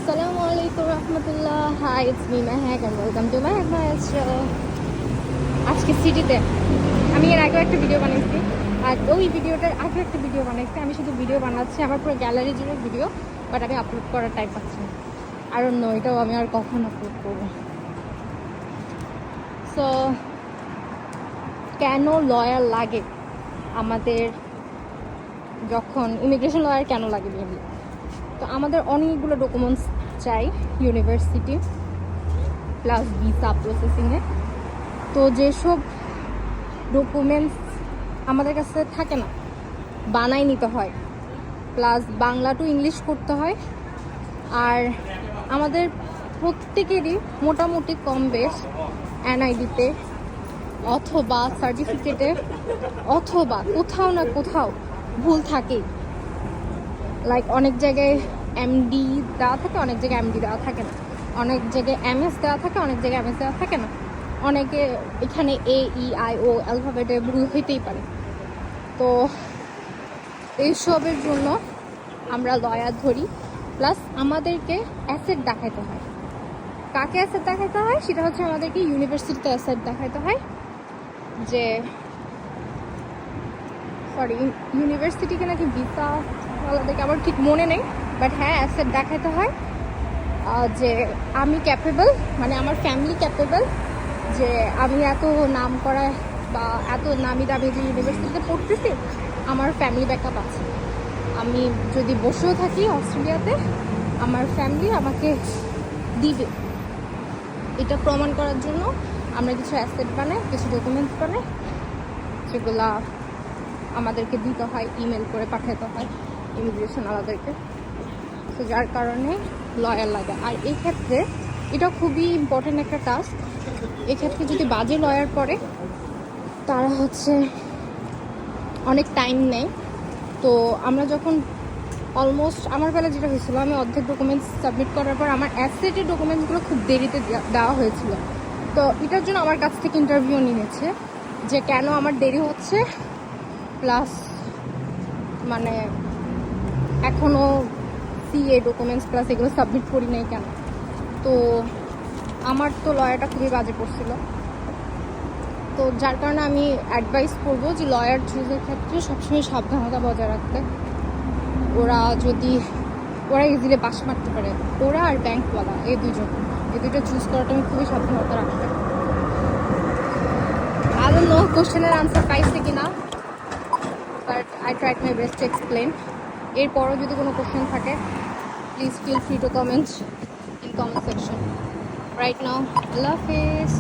Assalamualaikum warahmatullah. Hi, it's me Mehak and welcome to Mehak Maya Show. আজকে সিটিতে আমি এর আগে একটা ভিডিও বানাইছি আর ওই ভিডিওটার আগে একটা ভিডিও বানাইছি। আমি শুধু ভিডিও বানাচ্ছি, আমার পুরো গ্যালারি জুড়ে ভিডিও, বাট আমি আপলোড করার টাইম পাচ্ছি না। আর অন্য এটাও আমি আর কখন আপলোড করবো। সো কেন লয়ার লাগে আমাদের, যখন ইমিগ্রেশন লয়ার কেন লাগে মেনলি? তো আমাদের অনেকগুলো ডকুমেন্টস চাই ইউনিভার্সিটি প্লাস ভিসা প্রসেসিংয়ে। তো যেসব ডকুমেন্টস আমাদের কাছে থাকে না, বানাই নিতে হয়, প্লাস বাংলা টু ইংলিশ করতে হয়। আর আমাদের প্রত্যেকেরই মোটামুটি কম বেশ এনআইডিতে অথবা সার্টিফিকেটে অথবা কোথাও না কোথাও ভুল থাকেই। লাইক অনেক জায়গায় এমডি দেওয়া থাকে, অনেক জায়গায় এমডি দেওয়া থাকে না, অনেক জায়গায় এমএস দেওয়া থাকে, অনেক জায়গায় এমএস দেওয়া থাকে না, অনেকে এখানে AEIO অ্যালফাবেটে ভুল হইতেই পারে। তো এইসবের জন্য আমরা লয়ার ধরি, প্লাস আমাদেরকে অ্যাসেট দেখাইতে হয়। কাকে অ্যাসেট দেখাইতে হয়? সেটা হচ্ছে আমাদেরকে ইউনিভার্সিটিতে অ্যাসেট দেখাইতে হয়, যে সরি ইউনিভার্সিটিকে নাকি ভিসা ওয়ালাদেরকে আমার ঠিক মনে নেই, বাট হ্যাঁ অ্যাসেট দেখাইতে হয় যে আমি ক্যাপেবল, মানে আমার ফ্যামিলি ক্যাপেবল, যে আমি এত নাম করা বা এত নামি দামি যে ইউনিভার্সিটিতে পড়তেছি, আমার ফ্যামিলি ব্যাকআপ আছে। আমি যদি বসেও থাকি অস্ট্রেলিয়াতে, আমার ফ্যামিলি আমাকে দিবে। এটা প্রমাণ করার জন্য আমরা কিছু অ্যাসেট বানাই, কিছু ডকুমেন্টস বানাই, যেগুলা আমাদেরকে দিতে হয়, ইমেল করে পাঠাতে হয় ইমিগ্রেশন আলাদেরকে। তো যার কারণে লয়ার লাগে। আর এই ক্ষেত্রে এটা খুবই ইম্পর্টেন্ট একটা টাস্ক। এক্ষেত্রে যদি বাজে লয়ার পড়ে, তারা হচ্ছে অনেক টাইম নেয়। তো আমরা যখন অলমোস্ট, আমার বেলা যেটা হয়েছিল, আমি অর্ধেক ডকুমেন্টস সাবমিট করার পর আমার অ্যাসেটের ডকুমেন্টসগুলো খুব দেরিতে দেওয়া হয়েছিল। তো এটার জন্য আমার কাছ থেকে ইন্টারভিউ নিয়েছে যে কেন আমার দেরি হচ্ছে, প্লাস মানে এখনও সিএ ডকুমেন্টস প্লাস এগুলো সাবমিট করি নাই কেন। তো আমার তো লয়ারটা খুবই বাজে পড়ছিল। তো যার কারণে আমি অ্যাডভাইস করবো যে লয়ার চুজের ক্ষেত্রে সবসময় সাবধানতা বজায় রাখতে। ওরা ইজিলি পাস মারতে পারে, ওরা আর ব্যাংকওয়ালা, এই দুইটা চুজ করাটা আমি খুবই সাবধানতা রাখতে। I don't know কোশ্চেনের আনসার পাইছে কিনা, but I tried my best to explain. এরপরও যদি কোনো কোশ্চেন থাকে, please feel free to comment in comment section. Right now, Allah Hafiz.